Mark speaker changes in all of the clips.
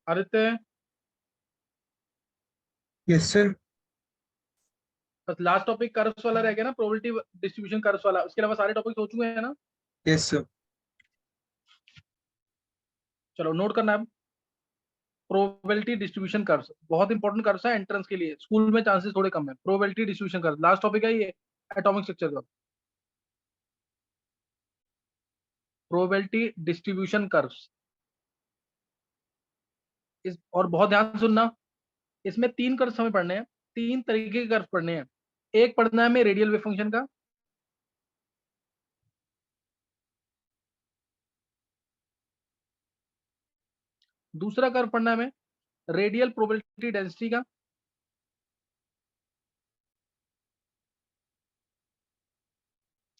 Speaker 1: Aditya,
Speaker 2: yes sir.
Speaker 1: बस last topic curves वाला रह गया ना, प्रोबेबिलिटी डिस्ट्रीब्यूशन कर्व्स वाला। उसके अलावा सारे टॉपिक हो चुके हैं ना।
Speaker 2: Yes sir.
Speaker 1: चलो नोट करना है। प्रोबेबिलिटी डिस्ट्रीब्यूशन कर्व्स बहुत इंपॉर्टेंट कर्व्स है एंट्रेंस के लिए, स्कूल में चांसेस थोड़े कम है। Probability distribution curve last topic है ये, एटॉमिक स्ट्रक्चर का। प्रोबेबिलिटी डिस्ट्रीब्यूशन कर्व्स इस, और बहुत ध्यान से सुनना, इसमें तीन कर्व्स हमें पढ़ने हैं, तीन तरीके के कर्व पढ़ने हैं। एक पढ़ना है हमें रेडियल वेव फंक्शन का, दूसरा कर्व पढ़ना है हमें रेडियल प्रोबेबिलिटी डेंसिटी का,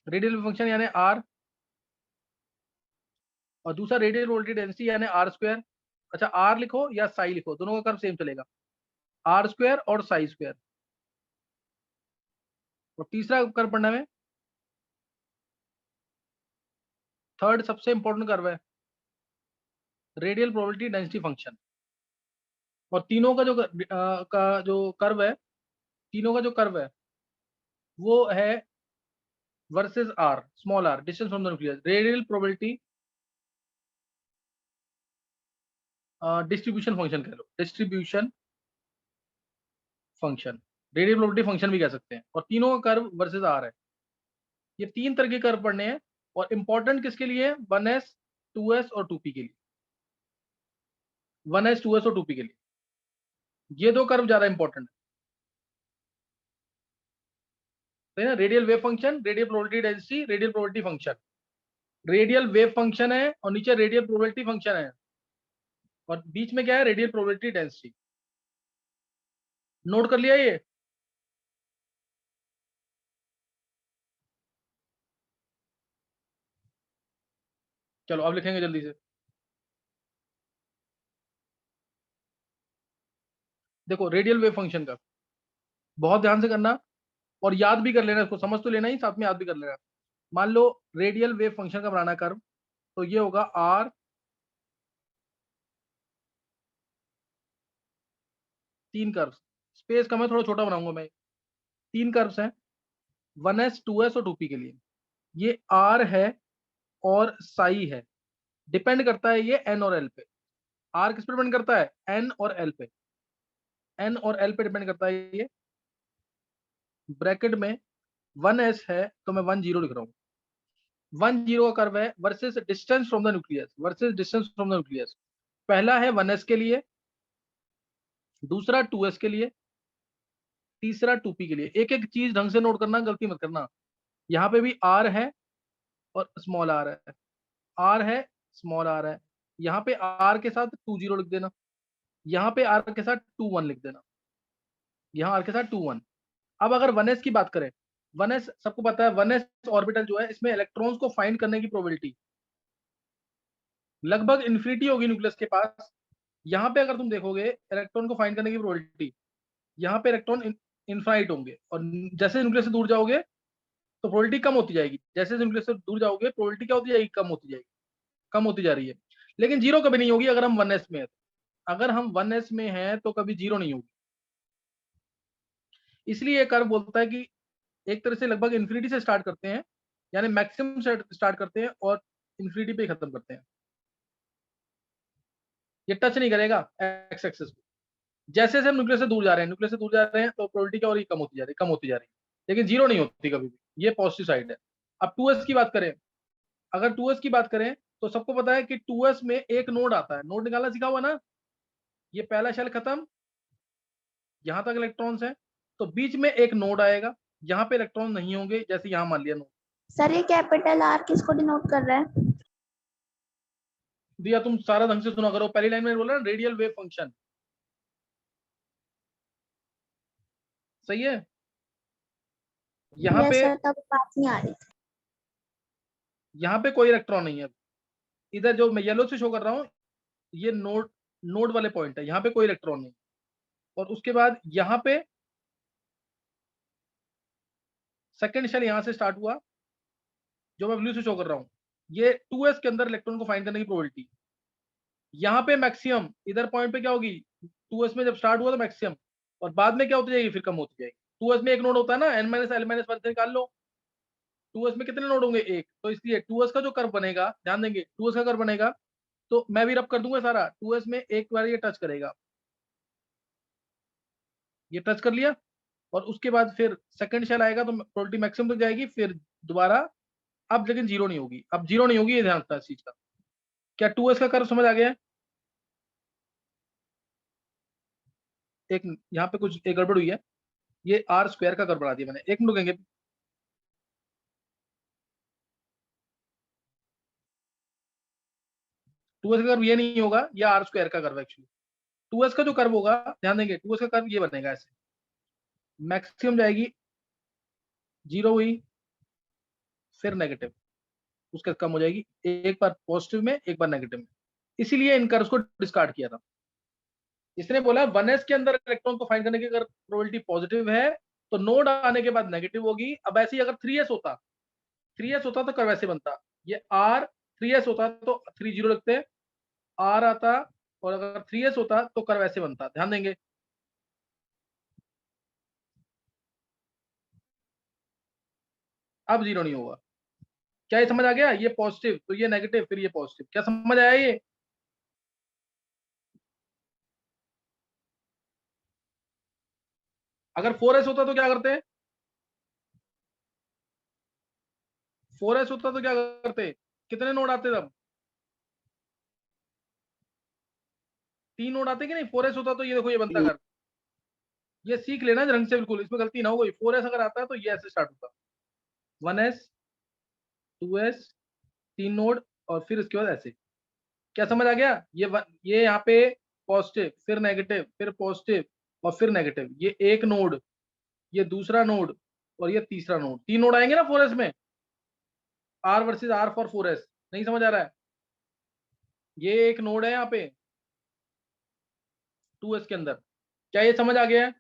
Speaker 1: रेडियल वेव फंक्शन यानी आर, और दूसरा रेडियल प्रोबेबिलिटी डेंसिटी यानी आर स्क्वायर। अच्छा आर लिखो या साई लिखो, दोनों का कर्व सेम चलेगा, आर स्क्वायर और साई स्क्वायर। और तीसरा कर्व पढ़ना है, थर्ड सबसे इंपॉर्टेंट कर्व है रेडियल प्रोबेबिलिटी डेंसिटी फंक्शन। और तीनों का जो कर्व है, तीनों का जो कर्व है वो है versus r, small r, distance from the nucleus, radial probability distribution function कह लो, distribution function, radial probability function भी कह सकते हैं। और तीनों का कर्व वर्सेस आर है। ये तीन तरह के कर्व पढ़ने हैं, और इंपॉर्टेंट किसके लिए? 1s 2s और 2p के लिए। 1s 2s और 2p के लिए ये दो कर्व ज्यादा इंपॉर्टेंट है ना। Radial wave function, radial probability density, radial probability function. Radial wave function है और नीचे रेडियल प्रोबेबिलिटी फंक्शन है, और बीच में क्या है? Radial probability density. नोट कर लिया ये? चलो अब लिखेंगे जल्दी से। देखो रेडियल वेव फंक्शन का बहुत ध्यान से करना, और याद भी कर लेना, इसको समझ तो लेना ही, साथ में याद भी कर लेना। मान लो रेडियल वेव फंक्शन का बनाना कर्व, तो ये होगा आर, तीन कर्व, स्पेस कम है थोड़ा छोटा बनाऊंगा मैं, तीन कर्व्स हैं 1s 2s और 2p के लिए। ये आर है और साई है, डिपेंड करता है ये एन और एल पे। आर किस पे डिपेंड करता है? एन और एल पे, एन और एल पे डिपेंड करता है ये। ब्रैकेट में 1s है तो मैं 10 लिख रहा हूँ। 10 का कर्व है versus distance from the nucleus, versus distance from the nucleus. पहला है 1s के लिए, दूसरा 2s के लिए, तीसरा 2p के लिए। एक एक चीज ढंग से नोट करना, गलती मत करना। यहाँ पे भी आर है और स्मॉल आर है, आर है स्मॉल आर है। यहाँ पे आर के साथ 20 लिख देना, यहाँ पे आर के साथ 21 लिख देना, यहाँ आर के साथ 21। अब अगर 1s की बात करें, 1s सबको पता है, 1s ऑर्बिटल जो है इसमें इलेक्ट्रॉन्स को फाइंड करने की प्रोबेबिलिटी लगभग इन्फिनिटी होगी न्यूक्लियस के पास। यहाँ पे अगर तुम देखोगे इलेक्ट्रॉन को फाइंड करने की प्रोबेबिलिटी, यहाँ पे इलेक्ट्रॉन इनफाइनाइट होंगे, और जैसे न्यूक्लियस से दूर जाओगे तो प्रोबेबिलिटी कम होती जाएगी। जैसे न्यूक्लियस से दूर जाओगे प्रोबेबिलिटी क्या होती जाएगी? कम होती जाएगी, कम होती जा रही है। लेकिन जीरो कभी नहीं होगी अगर हम 1s में है। अगर हम 1s में हैं तो कभी जीरो नहीं होगी। इसलिए ये कर्व बोलता है कि एक तरह से लगभग इन्फिनिटी से स्टार्ट करते हैं, यानी मैक्सिमम से स्टार्ट करते हैं और इन्फिनिटी पे खत्म करते हैं। ये टच नहीं करेगा एक्स एक्सिस को। जैसे जैसे हम न्यूक्लियस से दूर जा रहे हैं, न्यूक्लियस से दूर जा रहे हैं तो प्रोबेबिलिटी क्या हो रही है? कम होती जा रही है, कम होती जा रही है, लेकिन जीरो नहीं होती कभी भी। ये पॉजिटिव साइड है। अब 2s की बात करें, अगर 2s की बात करें तो सबको पता है कि 2s में एक नोड आता है, नोड निकालना सीखा हुआ ना। ये पहला शेल खत्म, यहां तक इलेक्ट्रॉन्स है, तो बीच में एक नोड आएगा, यहाँ पे इलेक्ट्रॉन नहीं होंगे, जैसे यहाँ मान लिया नोड।
Speaker 3: सर ये कैपिटल आर किसको डिनोट कर रहा है?
Speaker 1: दिया तुम सारा ढंग से सुना करो, पहली लाइन में बोला ना रेडियल वेव फंक्शन, सही है। यहाँ
Speaker 3: यस
Speaker 1: पे,
Speaker 3: सर, तब बात नहीं आ रही।
Speaker 1: यहाँ पे कोई इलेक्ट्रॉन नहीं है। इधर जो मैं येलो से शो कर रहा हूँ ये नोड, नोड वाले पॉइंट है, यहाँ पे कोई इलेक्ट्रॉन नहीं। और उसके बाद यहाँ पे सेकंड शेल यहाँ से स्टार्ट हुआ, जो मैं ब्लू से शो कर रहा हूँ। ये 2s के अंदर इलेक्ट्रॉन को फाइंड करने की प्रोबेबिलिटी, यहाँ पे मैक्सिमम, इधर पॉइंट पे क्या होगी, 2s में जब स्टार्ट हुआ तो मैक्सिमम, और बाद में क्या होती जाएगी, फिर कम होती जाएगी। 2s में एक नोड होता है ना, n माइनस एल माइनस 1 से निकाल लो। 2s में कितने नोड होंगे, एक, तो इसलिए 2s का जो कर्व बनेगा, ध्यान देंगे 2s का कर्व बनेगा, तो मैं भी रब कर दूंगा सारा। 2s में एक बार ये टच करेगा, ये टच कर लिया, और उसके बाद फिर सेकंड शेल आएगा तो प्रोबेबिलिटी मैक्सिमम तक जाएगी, फिर दोबारा, अब लेकिन जीरो नहीं होगी, अब जीरो नहीं होगी, ये ध्यान रखना इस चीज का। क्या 2s का कर्व समझ आ गया है? एक यहाँ पे कुछ एक गड़बड़ हुई है, ये आर स्क्वायर का कर्व बना दिया मैंने, एक मिनट रुकेंगे। 2s का कर्व ये नहीं होगा, ये आर स्क्वायर का कर्व एक्चुअली। 2s का जो कर्व होगा, ध्यान देंगे 2s का कर्व ये बनेगा ऐसे, मैक्सिमम जाएगी, जीरो हुई, फिर नेगेटिव, उसके कम हो जाएगी, एक बार पॉजिटिव में एक बार नेगेटिव में। इसीलिए इन कर्व्स को डिस्कार्ड किया था। इसने बोला 1s के अंदर इलेक्ट्रॉन को फाइंड करने की अगर प्रोबेबिलिटी पॉजिटिव है तो नोड आने के बाद नेगेटिव होगी। अब ऐसे ही अगर 3s होता, 3s होता तो कर्व ऐसे बनता, ये r, 3s होता तो 30 लिखते, r आता, और अगर 3s होता तो कर्व ऐसे बनता, ध्यान देंगे। अब जीरो नहीं होगा। क्या ये समझ आ गया, ये पॉजिटिव तो ये नेगेटिव, फिर ये पॉजिटिव, क्या समझ आया ये? अगर 4s होता तो क्या करते, 4s होता तो क्या करते, कितने नोड आते तब, 3 नोड आते कि नहीं? 4s होता तो ये देखो ये बनता कर, ये सीख लेना ढंग से, बिल्कुल इसमें गलती ना हो गई। 4s अगर आता है तो ये ऐसे स्टार्ट होता, 1s, 2s, 3 नोड, और फिर इसके बाद ऐसे। क्या समझ आ गया? ये यहाँ पे पॉजिटिव, फिर नेगेटिव, फिर पॉजिटिव, और फिर नेगेटिव, ये एक नोड, ये दूसरा नोड, और ये तीसरा नोड, 3 नोड आएंगे ना 4s में, r versus r for 4s। नहीं समझ आ रहा है? ये एक नोड है यहाँ पे 2s के अंदर। क्या ये समझ आ गया है?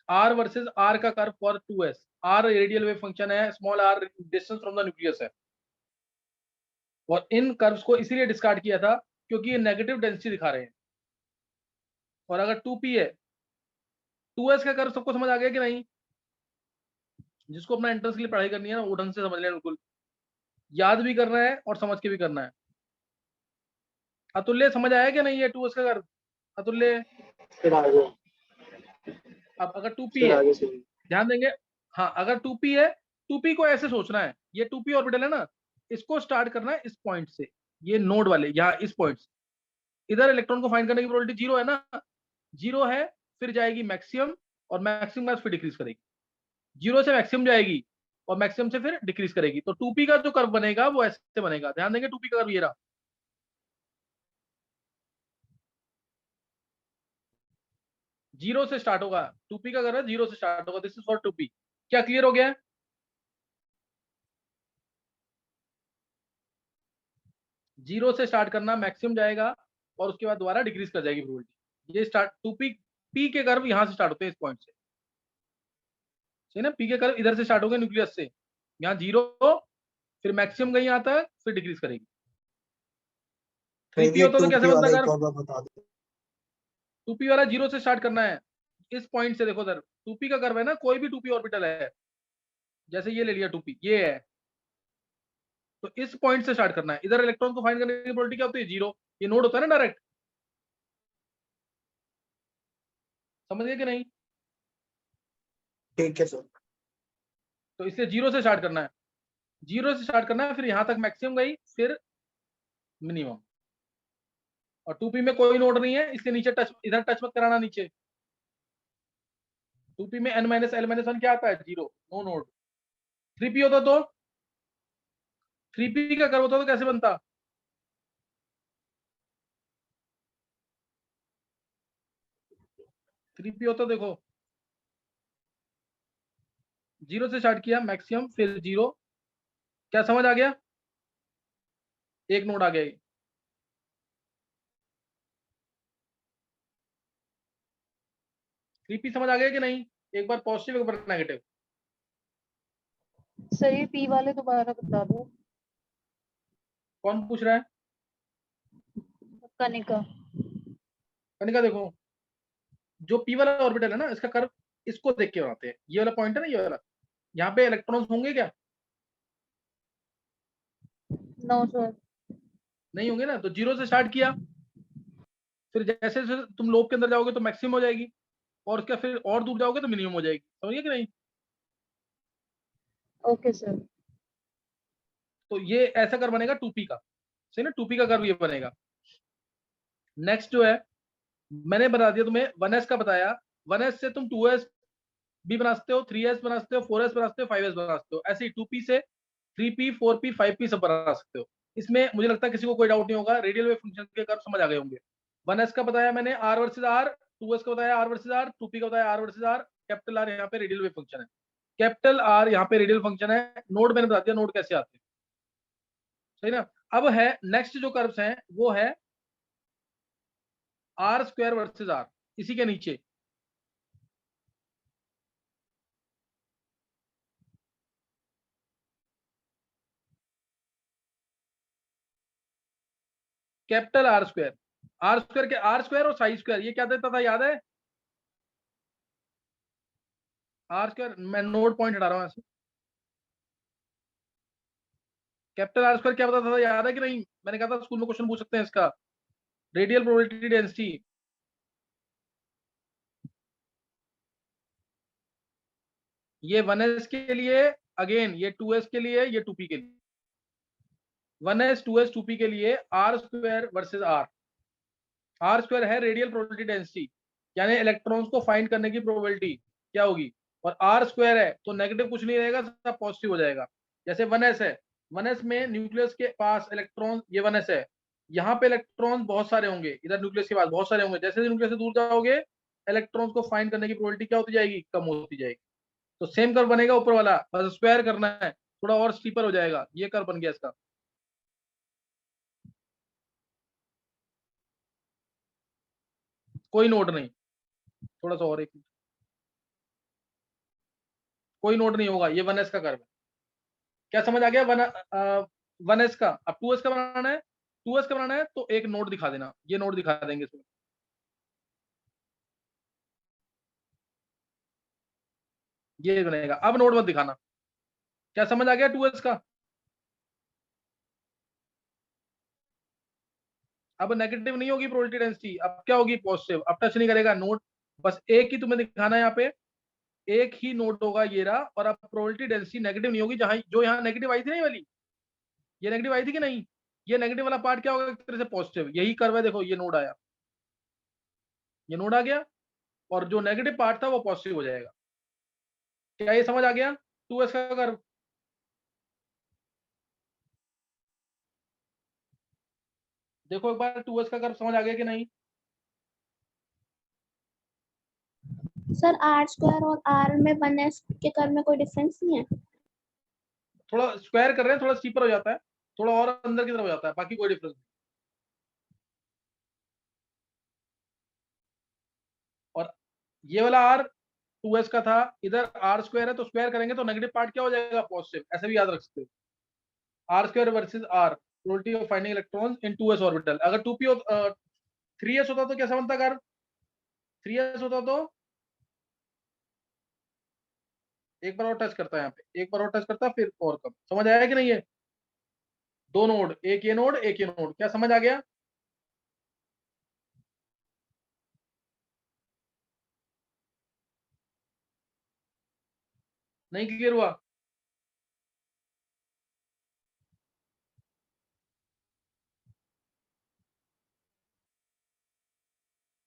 Speaker 1: r वर्सेस r का curve for 2s, r radial wave function है, small r distance from the nucleus है, और इन कर्व्स को इसीलिए डिस्कार्ड किया था क्योंकि ये नेगेटिव डेंसिटी दिखा रहे हैं। और अगर 2p है, 2s का कर्व सबको समझ आ गया कि नहीं? जिसको अपना एंट्रेंस के लिए पढ़ाई करनी है ना, वो ढंग से समझ लेना, बिल्कुल याद भी करना है और समझ के भी करना है। अतुल्य समझ आया कि नहीं ये 2s का कर्व? अतुल्य,
Speaker 2: फिर आगे,
Speaker 1: अब अगर 2p
Speaker 2: फिर
Speaker 1: है,
Speaker 2: आगे से
Speaker 1: ध्यान देंगे, हाँ अगर 2p है, 2p को ऐसे सोचना है, ये 2p ऑर्बिटल है ना, इसको स्टार्ट करना है इस पॉइंट से, ये नोड वाले यहाँ इस पॉइंट से, इधर इलेक्ट्रॉन को फाइंड करने की प्रोबेबिलिटी जीरो है ना, जीरो है, फिर जाएगी मैक्सिमम, और मैक्सिमम फिर डिक्रीज करेगी, जीरो से मैक्सिमम जाएगी, और मैक्सिमम से फिर डिक्रीज करेगी। तो 2p का जो कर्व बनेगा वो ऐसे बनेगा, ध्यान देंगे 2p का कर्व ये रहा, जीरो से स्टार्ट होगा, 2p का कर्व जीरो से स्टार्ट होगा, दिस इज फॉर 2p। क्या क्लियर हो गया है? जीरो से स्टार्ट करना, मैक्सिमम जाएगा, और उसके बाद दोबारा डिक्रीज कर जाएगी प्रोबेबिलिटी। ये स्टार्ट 2p, p के कर्व यहां से स्टार्ट होते हैं इस पॉइंट से, सही ना, p के कर्व इधर से स्टार्ट हो गए न्यूक्लियस से, यहाँ जीरो, फिर मैक्सिमम कहीं आता है, फिर डिक्रीज करेगी। 3p
Speaker 2: ये
Speaker 1: होता तो कैसे
Speaker 2: 2p
Speaker 1: बनता
Speaker 2: वाला एक
Speaker 1: कर्व?
Speaker 2: और बार बता दो।
Speaker 1: 2p वाला जीरो से स्टार्ट करना है, इस पॉइंट से देखो सर, 2p का कर्व है ना, कोई भी 2p ऑर्बिटल है, जैसे ये ले लिया 2p, ये है, तो इस पॉइंट से स्टार्ट करना है, इधर इलेक्ट्रॉन को फाइंड करने की प्रोबेबिलिटी क्या होती है, जीरो, ये नोड होता है ना डायरेक्ट, समझ गए कि नहीं?
Speaker 2: ठीक है सर।
Speaker 1: तो इसलिए जीरो से स्टार्ट करना है, जीरो से स्टार्ट करना है, फिर यहां तक मैक्सिमम गई, फिर मिनिमम, और 2p में कोई नोड नहीं है, इसलिए नीचे टच, इधर टच मत कराना नीचे। 2p में n माइनस एल माइनस 1 क्या आता है, जीरो, नो नोड। 3p होता तो, 3p का कर्व होता तो कैसे बनता, 3p होता देखो, जीरो से स्टार्ट किया, मैक्सिमम, फिर जीरो। क्या समझ आ गया? एक नोड आ गया ये। 3p समझ आ गया कि नहीं? एक बार पॉजिटिव एक बार नेगेटिव।
Speaker 4: सर ये पी वाले दोबारा बता दो।
Speaker 1: कौन पूछ रहा है?
Speaker 2: कनिका।
Speaker 1: कनिका देखो, जो पी वाला ऑर्बिटल है ना, इसका कर्व इसको देख के बनाते हैं। ये वाला पॉइंट है ना, ये वाला, यहाँ पे इलेक्ट्रॉन्स होंगे क्या?
Speaker 2: No sir.
Speaker 1: नहीं होंगे ना। तो जीरो से स्टार्ट किया, फिर जैसे जैसे तुम लोब के अंदर जाओगे तो मैक्सिमम हो जाएगी, और उसका फिर और दूर जाओगे तो मिनिमम हो जाएगी। समझिए कि नहीं?
Speaker 2: Okay sir.
Speaker 1: तो ये ऐसा कर्व बनेगा 2p का, सही ना? 2p का कर्व ये बनेगा। नेक्स्ट जो है, मैंने बता दिया तुम्हें, 1s का बताया। 1s से तुम 2s भी बना सकते हो, 3s बना सकते हो, 4s बना सकते हो, 5s बना सकते हो। ऐसे ही 2p से 3p 4p 5p सब बना सकते हो। इसमें मुझे लगता है किसी को कोई डाउट नहीं होगा, रेडियल वेव फंक्शन के कर्व समझ आ गए होंगे। 1s का बताया मैंने r वर्सेस r, 2s का बताया r वर्सेस r, 2p का बताया r versus r। Capital R यहाँ पे रेडियल वेव फंक्शन है, कैपिटल R यहाँ पे रेडियल फंक्शन है। नोड मैंने बता दिया, नोड कैसे आते हैं, सही ना? अब है नेक्स्ट जो कर्व्स हैं वो है आर स्क्वायर वर्सेस r, इसी के नीचे capital R square. R square के आर स्क्वायर और साई स्क्वायर ये क्या देता था, याद है? आर स्क्वायर, मैं नोड पॉइंट हटा रहा हूं ऐसे। कैपिटल आर स्क्वायर क्या बताता था, याद है कि नहीं? मैंने कहा था स्कूल में क्वेश्चन पूछ सकते हैं इसका। रेडियल प्रोबेबिलिटी डेंसिटी, ये 1s के लिए, अगेन ये 2s के लिए, ये 2p के लिए। 1s 2s 2p के लिए R square versus R. R square है रेडियल प्रोबेबिलिटी डेंसिटी, यानी इलेक्ट्रॉन्स को फाइंड करने की प्रोबेबिलिटी क्या होगी। और आर स्क्वायर है तो नेगेटिव कुछ नहीं रहेगा, सब पॉजिटिव हो जाएगा। जैसे 1s है, 1s में न्यूक्लियस के पास इलेक्ट्रॉन, ये 1s है, यहाँ पे इलेक्ट्रॉन्स बहुत सारे होंगे, इधर न्यूक्लियस के पास बहुत सारे होंगे। जैसे न्यूक्लियस से दूर जाओगे, इलेक्ट्रॉन्स को फाइंड करने की प्रोबेबिलिटी क्या होती जाएगी, कम होती जाएगी। तो सेम कर्व बनेगा ऊपर वाला, बस स्क्वायर करना है, थोड़ा और स्टीपर हो जाएगा। ये कर्व बन गया इसका। कोई नोट नहीं, थोड़ा सा और एक, कोई नोट नहीं होगा, ये 1s का कर्व है। क्या समझ आ गया? 1s का। अब 2s का बनाना है, 2s का बनाना है तो एक नोट दिखा देना, ये नोट दिखा देंगे इसमें। ये बनेगा, अब नोट मत दिखाना। क्या समझ आ गया 2s का? अब नेगेटिव नहीं होगी प्रोबेबिलिटी डेंसिटी, अब क्या होगी, पॉजिटिव। अब टच नहीं करेगा नोट, बस एक ही तुम्हें दिखाना है यहाँ पे, एक ही नोट होगा ये रहा। और अब प्रोबेबिलिटी डेंसिटी नेगेटिव नहीं होगी, जहां जो यहाँ नेगेटिव आई थी ना, ये वाली, ये नेगेटिव आई थी कि नहीं? ये नेगेटिव वाला पार्ट क्या होगा, एक तरह से पॉजिटिव। यही कर्व है, देखो ये नोड आया, ये नोड आ गया, और जो नेगेटिव पार्ट था वो पॉजिटिव हो जाएगा। क्या ये समझ आ गया 2s का कर्व? देखो एक बार 2s का कर्व समझ आ गया कि नहीं?
Speaker 3: सर आर स्क्वायर और आर में 1s के कर्व में कोई डिफरेंस नहीं है?
Speaker 1: थोड़ा स्क्वायर कर रहे हैं, थोड़ा स्टीपर हो जाता है, थोड़ा और अंदर की तरफ हो जाता है, बाकी कोई डिफरेंस नहीं। और ये वाला आर 2s का था, इधर आर स्क्वायर है, तो स्क्वायर करेंगे तो नेगेटिव पार्ट क्या हो जाएगा, पॉजिटिव। ऐसे भी याद रख सकते हो, R square versus R, probability of finding electrons in 2s orbital. अगर 2p 3s होता तो कैसा बनता कर, 3s होता तो एक बार और टच करता है यहाँ पे, एक बार और टच करता, फिर और कम। समझ आया कि नहीं? है दो नोड, एक ये नोड, एक ये नोड। क्या समझ आ गया? नहीं क्लियर हुआ?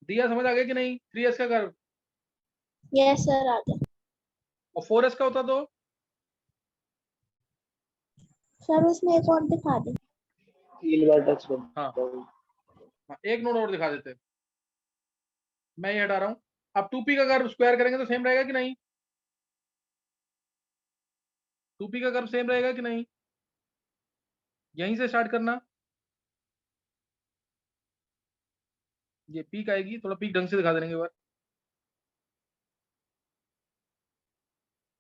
Speaker 1: दिया समझ आ गया कि नहीं 3s का कर्व?
Speaker 3: यस सर, आ गया।
Speaker 1: और 4s का होता तो?
Speaker 3: सर उसमें एक और दिखा दे।
Speaker 4: तीन बार टच कर।
Speaker 1: हाँ हाँ, एक नोड और दिखा देते, मैं ये हटा रहा हूँ। अब 2p का कर्व स्क्वायर करेंगे तो सेम रहेगा कि नहीं? 2p का कर्व सेम रहेगा कि नहीं? यहीं से स्टार्ट करना, ये पीक आएगी, थोड़ा पीक ढंग से दिखा देंगे एक बार।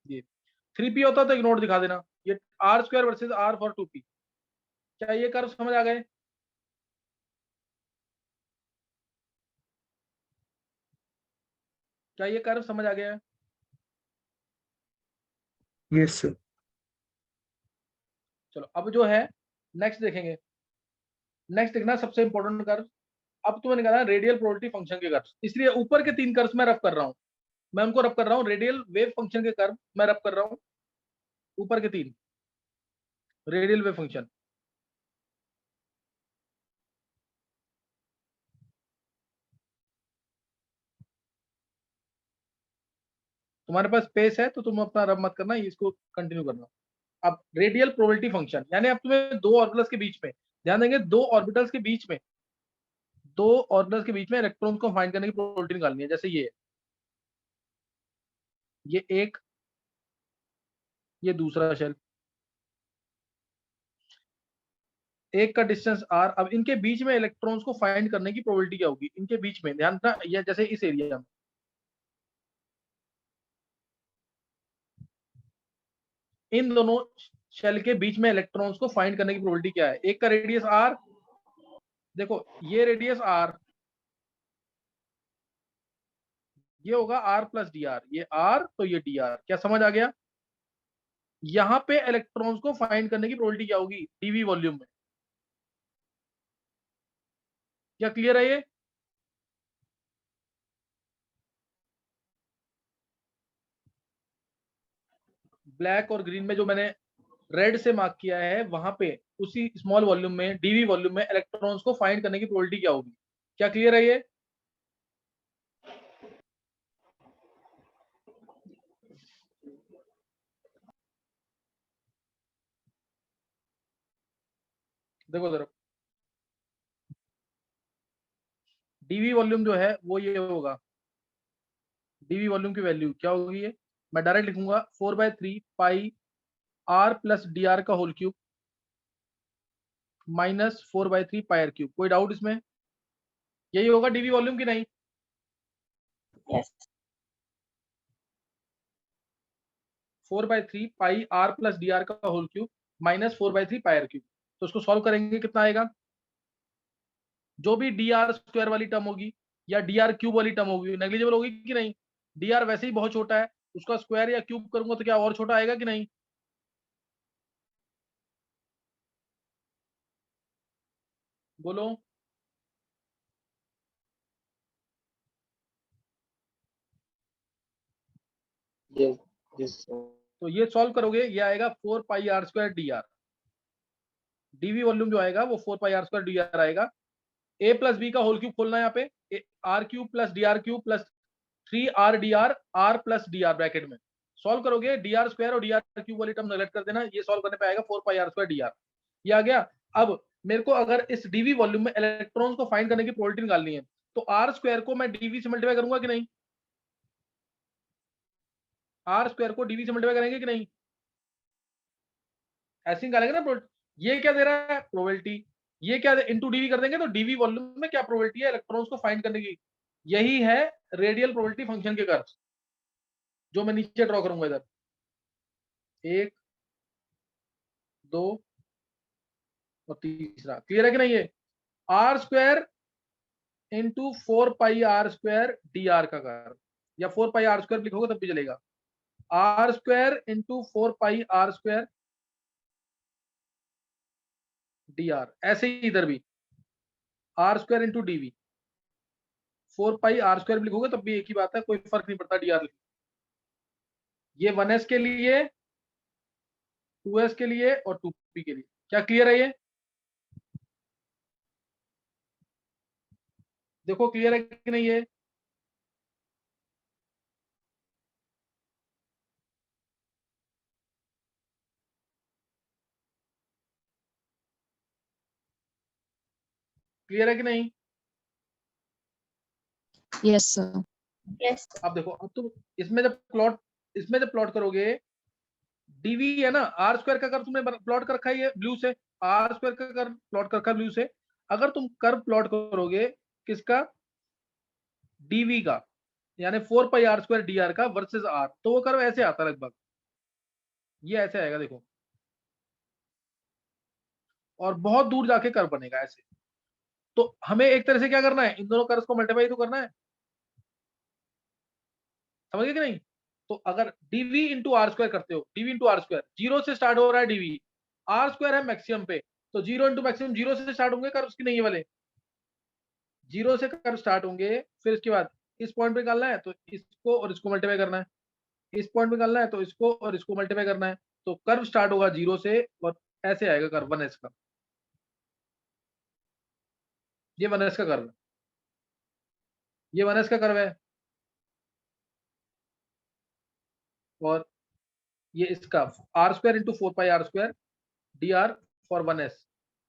Speaker 1: ये 3p होता तो एक नोट दिखा देना, ये R square versus R for 2p। क्या ये कर्व समझ आ गए? क्या ये कर्व समझ आ गया है?
Speaker 4: Yes sir.
Speaker 1: चलो अब जो है नेक्स्ट देखेंगे। नेक्स्ट देखना सबसे इंपॉर्टेंट कर्व। अब तुम्हें निकालना रेडियल प्रोबेबिलिटी फंक्शन के कर्व, इसलिए ऊपर के 3 कर्व मैं रफ कर रहा हूं, मैं उनको रफ कर रहा हूं। रेडियल वेव फंक्शन के कर्व मैं रफ कर रहा हूं, ऊपर के 3 रेडियल वेव फंक्शन। तुम्हारे पास स्पेस है तो तुम अपना रफ मत करना, इसको कंटिन्यू करना। अब रेडियल प्रोबेबिलिटी फंक्शन, यानी अब तुम्हें दो ऑर्बिटल्स के बीच में, ध्यान देंगे, दो ऑर्बिटल्स के बीच में, दो ऑर्बिटल्स के बीच में इलेक्ट्रॉन को फाइंड करने की प्रोबेबिलिटी निकालनी है। जैसे ये एक, ये दूसरा शेल, एक का डिस्टेंस r। अब इनके बीच में इलेक्ट्रॉन्स को फाइंड करने की प्रोबेबिलिटी क्या होगी इनके बीच में? ध्यान रखना, ये जैसे इस एरिया में, इन दोनों शेल के बीच में इलेक्ट्रॉन्स को फाइंड करने की प्रोबेबिलिटी क्या है? एक का रेडियस r, देखो ये रेडियस r, ये होगा r प्लस डी आर, ये r तो ये डी आर। क्या समझ आ गया? यहां पे इलेक्ट्रॉन्स को फाइंड करने की प्रोबेबिलिटी क्या होगी डीवी वॉल्यूम में? क्या क्लियर है ये? ब्लैक और ग्रीन में जो मैंने रेड से मार्क किया है, वहां पे उसी स्मॉल वॉल्यूम में, डीवी वॉल्यूम में इलेक्ट्रॉन्स को फाइंड करने की प्रोबेबिलिटी क्या होगी? क्या क्लियर है ये? देखो जरा, डीवी वॉल्यूम जो है वो ये होगा, डीवी वॉल्यूम की वैल्यू क्या होगी? ये मैं डायरेक्ट लिखूंगा 4/3 पाई r प्लस डी आर का होल क्यूब माइनस 4/3 पाई r क्यूब। कोई डाउट इसमें? यही होगा डीवी वॉल्यूम की नहीं?
Speaker 3: यस
Speaker 1: 4/3 पाई r प्लस डी आर का होल क्यूब माइनस 4/3 पाई r क्यूब। तो इसको सॉल्व करेंगे, कितना आएगा? जो भी डी आर स्क्वायर वाली टर्म होगी या डी आर क्यूब वाली टर्म होगी, नेग्लिजिबल होगी कि नहीं? डी आर वैसे ही बहुत छोटा है, उसका स्क्वायर या क्यूब करूंगा तो क्या और छोटा आएगा कि नहीं? बोलो।
Speaker 4: Yes yes sir.
Speaker 1: तो ये सॉल्व करोगे, ये आएगा 4 pi are square d r. D v volume जो आएगा वो 4 pi are square d r आएगा। ए प्लस बी का होल क्यूब खोलना है यहाँ पे, r cube plus d r cube plus 3 d r plus d r bracket में। सॉल्व करोगे, डी आर स्क्वायर और डी आर क्यूब वाली टर्म नेगलेक्ट कर देना, ये सॉल्व करने पे आएगा 4 pi are square d are. ये आ गया। अब मेरे को अगर इस डीवी वॉल्यूम में इलेक्ट्रॉन्स को फाइंड करने की प्रोबेबिलिटी निकालनी है, तो आर स्क्वायर को मैं डीवी से मल्टीप्लाई करूंगा कि नहीं? आर स्क्वायर को डीवी से मल्टीप्लाई करेंगे कि नहीं? ऐसे निकालेंगे ना ये क्या दे रहा है प्रोबेबिलिटी, ये क्या इंटू डीवी कर देंगे, तो डीवी वॉल्यूम में क्या प्रोबेबिलिटी है इलेक्ट्रॉन्स को फाइंड करने की? यही है रेडियल प्रोबेबिलिटी फंक्शन के कर्व, जो मैं नीचे ड्रॉ करूंगा इधर। 1 2 और तीसरा। क्लियर है कि नहीं? ये R square into 4 pi are square d R का कर्व, या 4 पाई आर स्क्वायर लिखोगे तब भी चलेगा। R square into 4 pi are square d R. ऐसे ही इधर भी R square into d v, 4 pi are square लिखोगे तब भी एक ही बात है, कोई फर्क नहीं पड़ता डी आर। ये 1s के लिए, 2s के लिए और 2p के लिए। क्या क्लियर है ये? देखो क्लियर है कि नहीं ये? क्लियर है कि नहीं?
Speaker 2: Yes sir.
Speaker 3: यस
Speaker 1: अब देखो, अब तुम इसमें जब प्लॉट करोगे, डीवी है ना, आर स्क्वायर का कर्व तुमने प्लॉट कर रखा है ये ब्लू से, आर स्क्वायर का कर्व प्लॉट कर रखा है ब्लू से। अगर तुम कर्व प्लॉट करोगे किसका? डीवी का, यानी 4 pi are square d R का वर्सेस आर, तो वो कर्व ऐसे आता है लगभग, ये ऐसे आएगा देखो। और बहुत दूर जाके कर्व बनेगा ऐसे। तो हमें एक तरह से क्या करना है, इन दोनों कर्व्स को मल्टीप्लाई तो करना है, समझ गए कि नहीं। तो अगर dv इंटू आर स्क्वायर करते हो, dv into are square, zero से स्टार्ट हो रहा है dv, आर स्क्वायर है मैक्सिमम पे, तो जीरो इंटू मैक्सिमम, जीरो से स्टार्ट होंगे कर्व्स की नहीं है वाले, जीरो से कर्व स्टार्ट होंगे, फिर इसके बाद इस पॉइंट पे निकालना है तो इसको और इसको मल्टीप्लाई करना है, इस पॉइंट पे निकालना है तो इसको और इसको मल्टीप्लाई करना है, तो कर्व स्टार्ट होगा जीरो से और ऐसे आएगा कर्व 1s का, ये 1s का कर्व है, ये 1s का कर्व है, और ये इसका R square into 4πr² dr for 1s,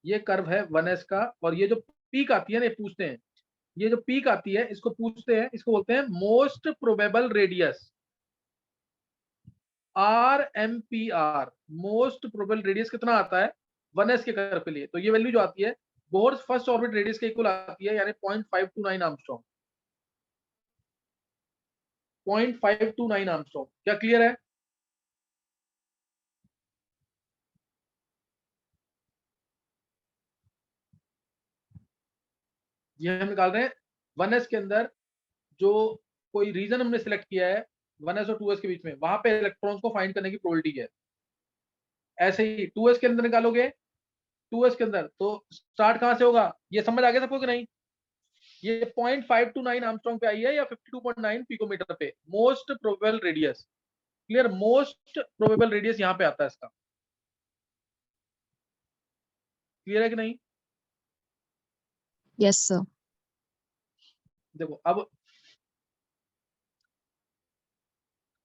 Speaker 1: ये कर्व है 1s का। और ये जो पीक आती है ना, ये पूछते हैं, ये जो पीक आती है इसको पूछते हैं, इसको बोलते हैं most probable radius, RMPR, most probable radius कितना आता है 1s के कर्व के लिए, तो ये वैल्यू जो आती है बोर्स फर्स्ट ऑर्बिट रेडियस के इक्वल आती है, यानी 0.529 आर्मस्ट्रॉन्ग, 0.529 आर्मस्ट्रॉन्ग। क्या क्लियर है? ये हम निकाल रहे हैं 1s के अंदर, जो कोई रीजन हमने सिलेक्ट किया है 1s और 2s के बीच में, वहां पे इलेक्ट्रॉन्स को फाइंड करने की प्रोबेबिलिटी है। ऐसे ही 2s के अंदर निकालोगे, 2s के अंदर तो स्टार्ट कहां से होगा, ये समझ आ गया सबको कि नहीं? ये 0.529 आर्मस्ट्रॉन्ग पे आई है या 52.9 पिकोमीटर पे, most probable radius. Clear, most probable radius यहाँ पे आता है इसका। क्लियर है कि नहीं?
Speaker 2: Yes sir.
Speaker 1: देखो अब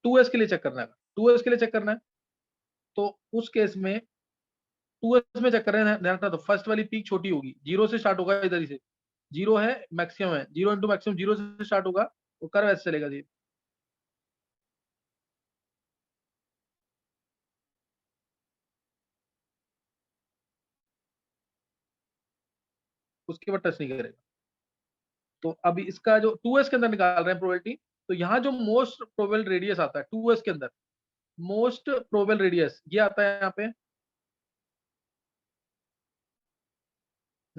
Speaker 1: 2s के लिए चेक करना है, 2s के लिए चेक करना है, तो उस केस में 2s में चेक कर रहे हैं तो फर्स्ट वाली पीक छोटी होगी, जीरो से स्टार्ट होगा, इधर ही से जीरो है मैक्सिमम है, जीरो इंटू मैक्सिमम, जीरो से स्टार्ट होगा, तो कर्व ऐसे चलेगा जी। उसके बाद टच नहीं करेगा। तो अभी इसका जो 2s के अंदर निकाल रहे हैं प्रोबेबिलिटी, तो यहाँ जो मोस्ट प्रोबेबल रेडियस आता है 2s के अंदर, मोस्ट प्रोबेबल रेडियस ये आता है यहाँ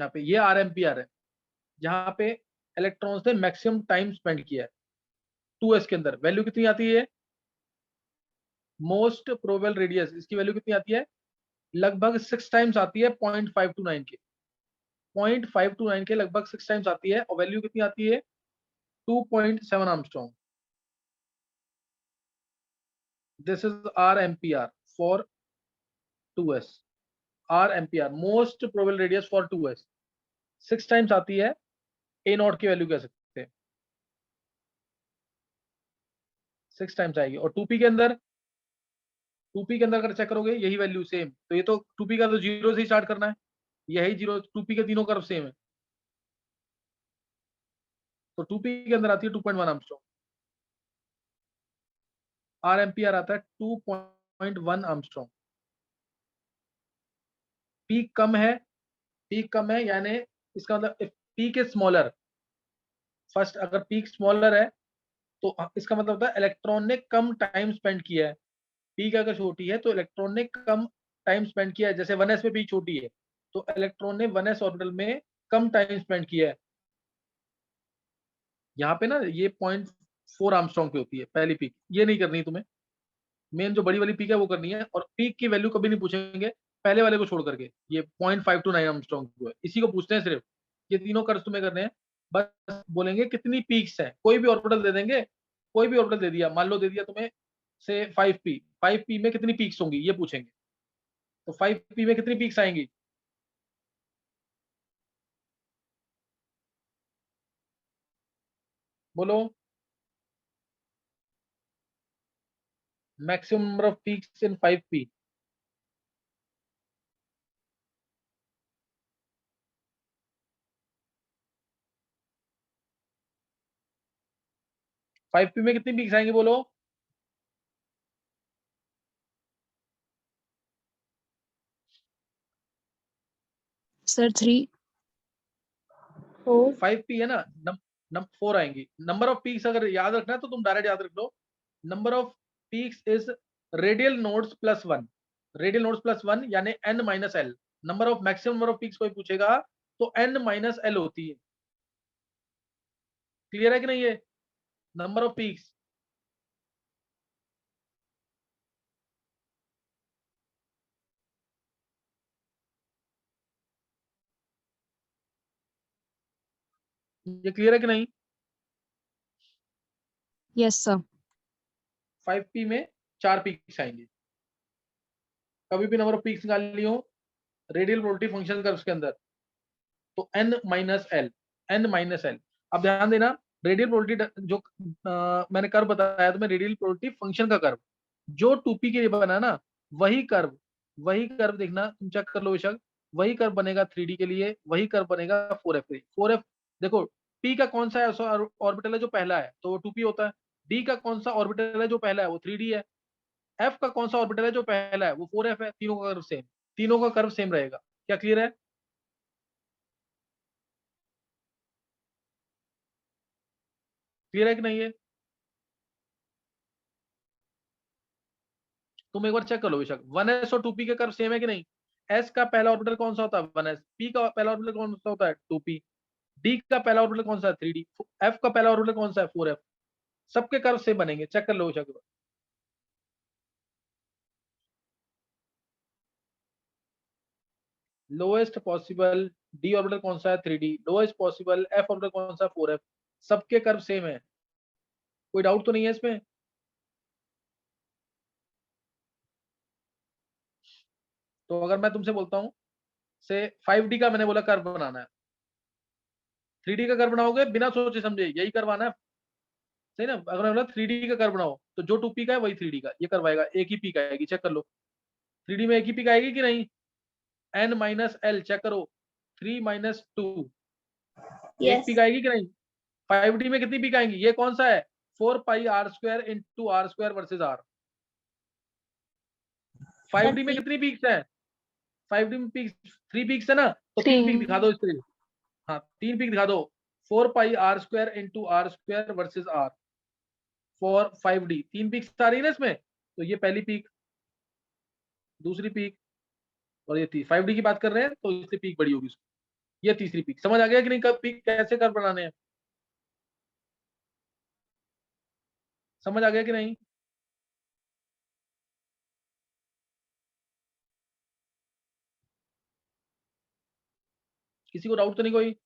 Speaker 1: पे ये RMPR है, जहाँ पे इलेक्ट्रॉन्स ने मैक्सिमम टाइम स्पेंड किया है 2s के अंदर। वैल्यू कितनी आती है मोस्ट प्रोबेबल रेडियस, इसकी वैल्यू कितनी आती है, लगभग 6 टाइम्स आती है 0.529 के, 0.529 के लगभग 6 टाइम्स आती है, और वैल्यू कितनी आती है 2.7 Armstrong. This is RMPR for 2s, RMPR most probable radius for 2s 6 times आती है, A नॉट की वैल्यू कह सकते हैं, 6 टाइम्स आएगी। और 2p के अंदर, 2p के अंदर अगर चेक करोगे यही वैल्यू सेम, तो ये तो 2p का तो जीरो से ही स्टार्ट करना है, यही जीरो, 2p के तीनों कर्व सेम है, तो 2p के अंदर आती है 2.1 आर्मस्ट्रॉन्ग, RMPR आता है 2.1 आर्मस्ट्रॉन्ग। पीक कम है, पीक कम है यानी इसका मतलब पीक इज स्मॉलर, फर्स्ट अगर पीक स्मॉलर है तो इसका मतलब होता है इलेक्ट्रॉन ने कम टाइम स्पेंड किया है। पीक अगर छोटी है तो इलेक्ट्रॉन ने कम टाइम स्पेंड किया है, जैसे 1s में पीक छोटी है तो इलेक्ट्रॉन ने 1s ऑर्बिटल में कम टाइम स्पेंड किया है। यहाँ पे ना ये 0.4 आर्मस्ट्रॉन्ग पे होती है पहली पीक, ये नहीं करनी तुम्हें, मेन जो बड़ी वाली पीक है वो करनी है, और पीक की वैल्यू कभी नहीं पूछेंगे पहले वाले को छोड़ करके, ये 0.529 आर्मस्ट्रॉन्ग जो है इसी को पूछते हैं सिर्फ। ये तीनों कर्व तुम्हें करने हैं, बस बोलेंगे कितनी पीक्स हैं, कोई भी ऑर्बिटल दे देंगे, कोई भी ऑर्बिटल दे दिया, मान लो दे दिया तुम्हें से 5p, 5p में कितनी पीक्स होंगी ये पूछेंगे, तो 5p में कितनी पीक्स आएंगी, बोलो। Maximum number of peaks in 5p, 5p में कितनी पीक्स आएंगी बोलो।
Speaker 2: सर 3।
Speaker 3: 4
Speaker 1: 5p है ना, 4 आएंगी। नंबर ऑफ पीक्स अगर याद रखना है तो तुम डायरेक्ट याद रख लो, number of peaks is radial nodes plus 1, radial nodes plus 1 यानी n minus l, number of maximum number of peaks कोई पूछेगा तो n माइनस एल होती है। क्लियर है कि नहीं? ये नंबर ऑफ पीक्स, ये क्लियर है कि नहीं?
Speaker 2: Yes, sir.
Speaker 1: 5p में 4 पीक्स आएंगे। कभी भी नंबर ऑफ पीक्स निकाल ली हो रेडियल प्रोबेबिलिटी फंक्शन कर्व्स के अंदर तो n minus L, n minus L. अब ध्यान देना, रेडियल प्रोबेबिलिटी जो मैंने कर्व बताया तुम्हें, रेडियल प्रोबेबिलिटी फंक्शन का कर्व जो 2p के लिए बना ना, वही कर्व देखना, तुम चेक कर लो बेशक, वही कर्व बनेगा 3d के लिए, वही कर्व बनेगा 4f के लिए। 4f देखो, p का कौन सा ऑर्बिटल है जो पहला है तो वो 2p होता है, d का कौन सा ऑर्बिटल है जो पहला है वो 3d है, f का कौन सा ऑर्बिटल है जो पहला है वो 4f है। तीनों का कर्व सेम, तीनों का कर्व सेम रहेगा। क्या क्लियर है? क्लियर है कि नहीं? है तुम एक बार चेक कर लो बेशक, 1s और 2p के कर्व सेम है कि नहीं? s का पहला ऑर्बिटल कौन सा होता है? 1s। p का पहला ऑर्बिटल कौन सा होता है? 2p। d का पहला ऑर्बिटल कौन सा है? 3d। f का पहला ऑर्बिटल कौन सा है? 4f। सबके कर्व सेम बनेंगे, चेक कर लो बेशक। लोएस्ट पॉसिबल d ऑर्बिटल कौन सा है? 3d। Lowest possible f orbital कौन सा? 4f। सबके कर्व सेम है, कोई डाउट तो नहीं है इसमें? तो अगर मैं तुमसे बोलता हूं से 5d का मैंने बोला कर्व बनाना है, 3d का कर्व बनाओगे बिना सोचे समझे, यही करवाना है, सही ना? अगर मैं बोला 3d का कर्व बनाओ तो जो 2p का है वही 3d का ये करवाएगा, एक ही पीक आएगी। चेक कर लो 3d में एक ही पीक आएगी कि नहीं? n माइनस एल, चेक करो 3 माइनस 2, एक
Speaker 3: यस
Speaker 1: पीक आएगी कि नहीं? 5d में कितनी पीक आएंगी? ये कौन सा है? 4 pi are square into are square versus r. 5d में कितनी पीक्स है? 5d में पीक्स 3 पीक्स है ना, तो 3 पीक दिखा दो इसके लिए। हाँ 3 पीक दिखा दो, 4 pi are square into are square versus are for 5d। 3 peaks आ रही है ना इसमें, तो ये पहली पीक, दूसरी पीक, और ये 5d की बात कर रहे हैं तो इसलिए पीक बड़ी होगी। ये तीसरी पीक। समझ आ गया कि नहीं? कब पीक कैसे कर बनाने हैं? समझ आ गया कि नहीं? किसी को डाउट तो नहीं कोई?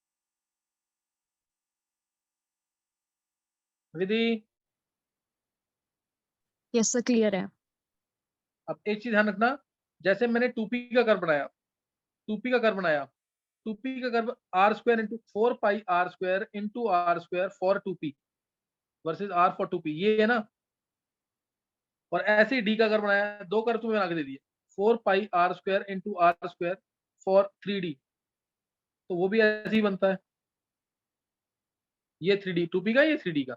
Speaker 1: विधि?
Speaker 2: Yes, sir. Clear है।
Speaker 1: अब एक चीज ध्यान रखना, जैसे मैंने 2p का कर्व बनाया, 2p का कर्व बनाया, 2p का curve R square into 4 pi are square into are square for 2p versus are for 2p, ये है ना? और ऐसे ही डी का कर्व बनाया, दो कर्व तुम्हें बना के दे दिए, 4 pi are square into are square for 3d, तो वो भी ऐसे ही बनता है। ये 3d 2p का, ये 3d का।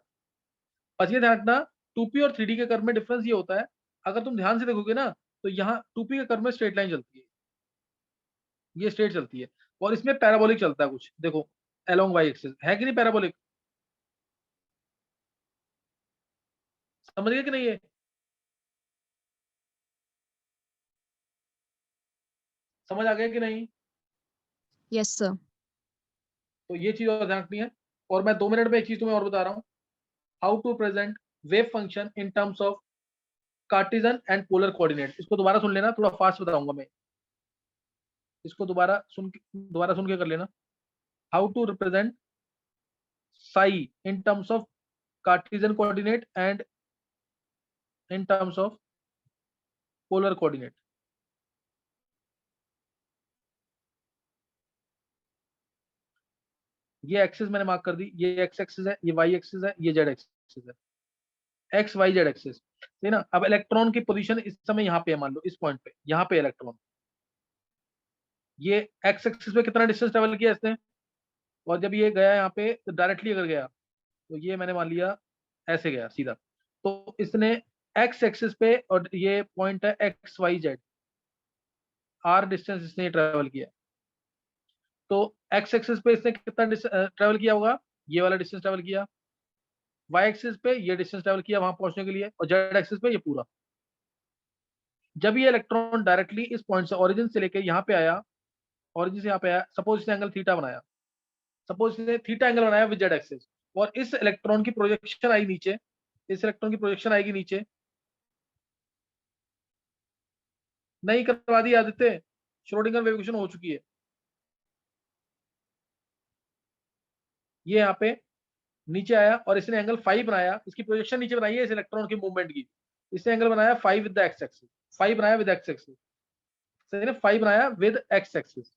Speaker 1: बस ये ध्यान रखना 2p और 3d के कर्व में डिफरेंस ये होता है, अगर तुम ध्यान से देखोगे ना तो यहाँ 2p के कर्व में स्ट्रेट लाइन चलती है, ये स्ट्रेट चलती है, और इसमें पैराबोलिक चलता है कुछ, देखो अलोंग वाई एक्सिस, है कि नहीं पैराबोलिक? समझ गए कि नहीं? है समझ आ गया कि नहीं?
Speaker 2: Yes, sir.
Speaker 1: तो ये चीज और ध्यान रखनी है। और मैं 2 मिनट में एक चीज तुम्हें और बता रहा हूँ, how to present wave function in terms of Cartesian and polar coordinate. इसको दोबारा सुन लेना, थोड़ा फास्ट बताऊंगा मैं, इसको दोबारा सुन के कर लेना। How to represent psi in terms of Cartesian coordinate and in terms of polar coordinate. ये एक्सिस मैंने मार्क कर दी, ये एक्स एक्सिस है, ये वाई एक्सिस है, ये जेड एक्सिस है, एक्स वाई जेड एक्सिस, ठीक है ना? अब इलेक्ट्रॉन की पोजीशन इस समय यहाँ पे है, मान लो इस पॉइंट पे, यहाँ पे इलेक्ट्रॉन, ये एक्स एक्सिस पे कितना डिस्टेंस ट्रेवल किया इसने, और जब ये गया यहाँ पे तो डायरेक्टली अगर गया तो ये मैंने मान लिया ऐसे गया सीधा, तो इसने एक्स एक्सिस पे, और ये पॉइंट है X Y Z, R distance इसने ट्रेवल किया, तो एक्स एक्सिस पे इसने कितना ट्रेवल किया होगा? ये वाला डिस्टेंस ट्रेवल किया, वाई एक्सिस पे ये डिस्टेंस ट्रेवल किया वहां पहुंचने के लिए, और जेड एक्सिस पे ये पूरा। जब ये इलेक्ट्रॉन डायरेक्टली इस पॉइंट से, ओरिजिन से लेके यहाँ पे आया, ऑरिजिन से यहाँ पे आया, सपोज इसने एंगल थीटा बनाया, सपोज इसने थीटा एंगल बनाया विद जेड एक्सिस, और इस इलेक्ट्रॉन की प्रोजेक्शन आई नीचे, इस इलेक्ट्रॉन की प्रोजेक्शन आएगी नीचे, नहीं करवा दी आदित्य, श्रोडिंगर वेव इक्वेशन हो चुकी है। ये यहाँ पे नीचे आया और इसने एंगल 5 बनाया, इसकी प्रोजेक्शन नीचे बनाई है इस इलेक्ट्रॉन की मूवमेंट की, इसने एंगल बनाया 5 विद द एक्स एक्सिस, 5 बनाया विद एक्स एक्सिस, सही ना, 5 बनाया विद एक्स एक्सिस।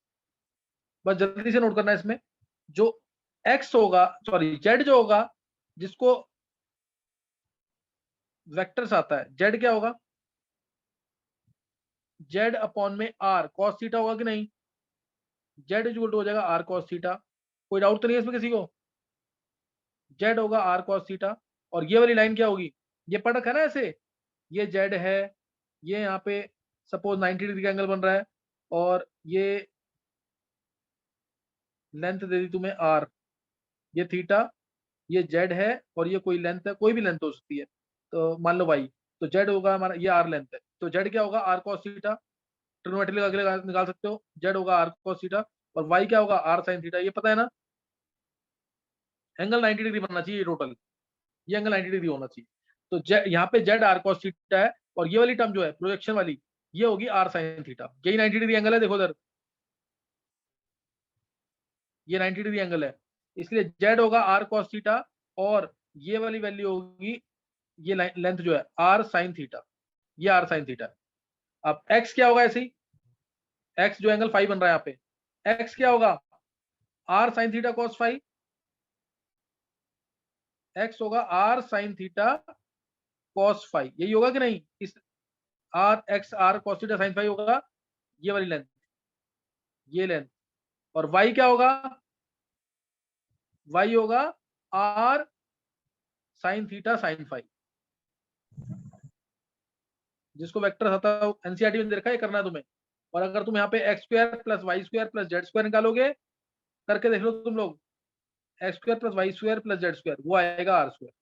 Speaker 1: बस जल्दी से नोट करना है इसमें, जो एक्स होगा, सॉरी जेड जो होगा, जिसको वेक्टर्स आता है, जेड क्या होगा, जेड अपॉन में आर कॉस थीटा होगा कि नहीं, जेड इक्वल टू हो जाएगा आर कॉस थीटा। कोई डाउट तो नहीं है इसमें किसी को, जेड होगा आर कॉस थीटा, और ये वाली लाइन क्या होगी, ये पढ़ रखा है ना ऐसे, ये जेड है, ये यहाँ पे सपोज 90 डिग्री का एंगल बन रहा है, और ये लेंथ दे दी तुम्हें आर, ये थीटा, ये जेड है, और ये कोई लेंथ है, कोई भी लेंथ हो सकती है, तो मान लो वाई, तो जेड होगा हमारा, ये आर लेंथ है, तो जेड क्या होगा आर कॉस थीटा, ट्रिग्नोमेट्री लगा के निकाल सकते हो, जेड होगा आर कॉस थीटा, और वाई क्या होगा आर साइन थीटा, ये पता है ना। एंगल 90 डिग्री बनना चाहिए टोटल, ये एंगल 90 डिग्री होना चाहिए, तो यहाँ पे जेड आर कॉस थीटा है, और ये वाली टर्म जो है प्रोजेक्शन वाली, ये होगी आर साइन थीटा, यही 90 डिग्री एंगल है, देखो उधर, ये 90 डिग्री एंगल है, इसलिए जेड होगा आर कॉस थीटा, और ये वाली वैल्यू होगी, ये लेंथ जो है आर साइन थीटा, ये आर साइन थीटा है। अब एक्स क्या होगा, ऐसे ही एक्स जो एंगल 5 बन रहा है यहाँ पे, एक्स क्या होगा R sine theta cos 5, X होगा आर साइन थीटा कॉस 5, यही होगा कि नहीं, इस R X R cos theta sine 5 होगा, ये वाली लेंथ, ये लेंथ, और वाई क्या होगा, वाई होगा आर साइन थीटा साइन 5, जिसको वेक्टर आता है एनसीईआरटी में देखा है, करना है तुम्हें, और अगर तुम यहाँ पे X square plus Y square plus Z square निकालोगे, करके देख लो तुम लोग, X square plus Y square plus Z square, वो आएगा आर स्क्वायर,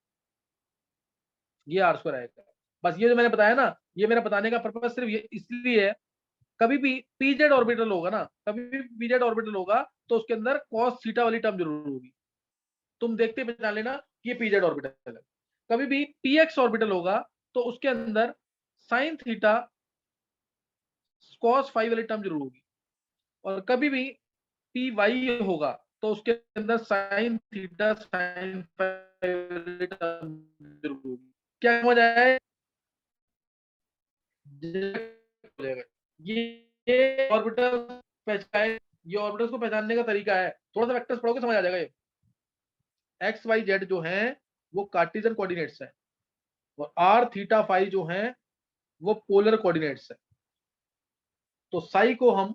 Speaker 1: ये आर स्क्वायर आएगा। बस ये जो मैंने बताया ना, ये मेरा बताने का पर्पज सिर्फ ये इसलिए है, कभी भी पीजेड ऑर्बिटल होगा ना, कभी भी पीजेड ऑर्बिटल होगा, तो उसके अंदर कॉस थीटा वाली टर्म जरूर होगी, तुम देखते पहचान लेना कि ये पीजेड ऑर्बिटल है। कभी भी पीएक्स ऑर्बिटल होगा, तो उसके अंदर साइन थीटा कॉस 5 वाली टर्म जरूर होगी, और कभी भी पी वाई होगा, तो उसके अंदर साइन थीटा साइन 5 वाली टर्म जरूर होगी। क्या समझ आया, ये ऑर्बिटल पहचान, ये ऑर्बिटल्स को पहचानने का तरीका है, थोड़ा सा वेक्टर्स पढ़ोगे समझ आ जाएगा। ये एक्स वाई जेड जो हैं वो कार्टेशियन कोऑर्डिनेट्स हैं, और आर थीटा फाई जो हैं वो पोलर कोऑर्डिनेट्स हैं। तो साई को हम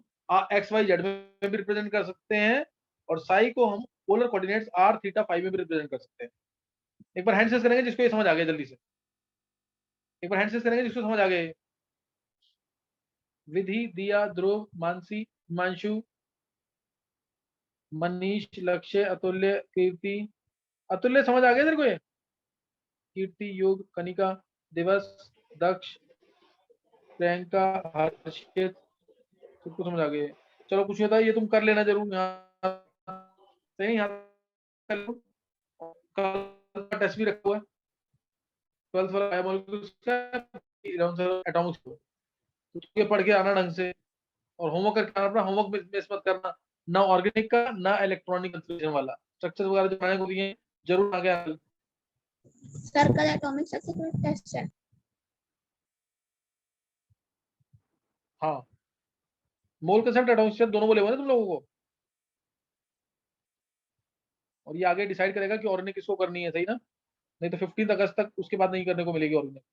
Speaker 1: एक्स वाई जेड में भी रिप्रेजेंट कर सकते हैं, और साई को हम polar coordinates R theta phi में भी रिप्रेजेंट कर सकते हैं। एक बार हैंड सेस करेंगे जिसको ये समझ आ गया, जल्दी से एक बार हैंड सेस करेंगे जिसको समझ आ गया। विधि, दिया, ध्रुव, मानसी, हिमांशु, मनीष, लक्ष्य, अतुल्य, कीर्ति, अतुल्य समझ आ गया तेरे को ये, कीर्ति, योग, कनिका, दिवस, दक्ष, प्रियंका, हर्षित, सबको समझ आ गया। चलो कुछ होता है ये तुम कर लेना जरूर, यहाँ सही, यहाँ कल का टेस्ट भी रखा हुआ है, 12th वाला बायोमोलिक्यूल्स का, एटॉमिक्स को, तो ये पढ़ के आना ढंग से, और होमवर्क करके आना अपना, होमवर्क मिस मत करना, ना ऑर्गेनिक का ना इलेक्ट्रॉनिक कंस्ट्रक्शन वाला, स्ट्रक्चर वगैरह जो बनाने को दिए जरूर आ गया।
Speaker 3: सर कल एटॉमिक स्ट्रक्चर का टेस्ट है।
Speaker 1: हाँ, मोल कंसेप्ट एटॉमिक स्ट्रक्चर दोनों बोले हुए ना तुम लोगों को, और ये आगे डिसाइड करेगा कि ऑर्गेनिक किसको करनी है, सही ना, नहीं तो 15 अगस्त तक उसके बाद नहीं करने को मिलेगी ऑर्गेनिक।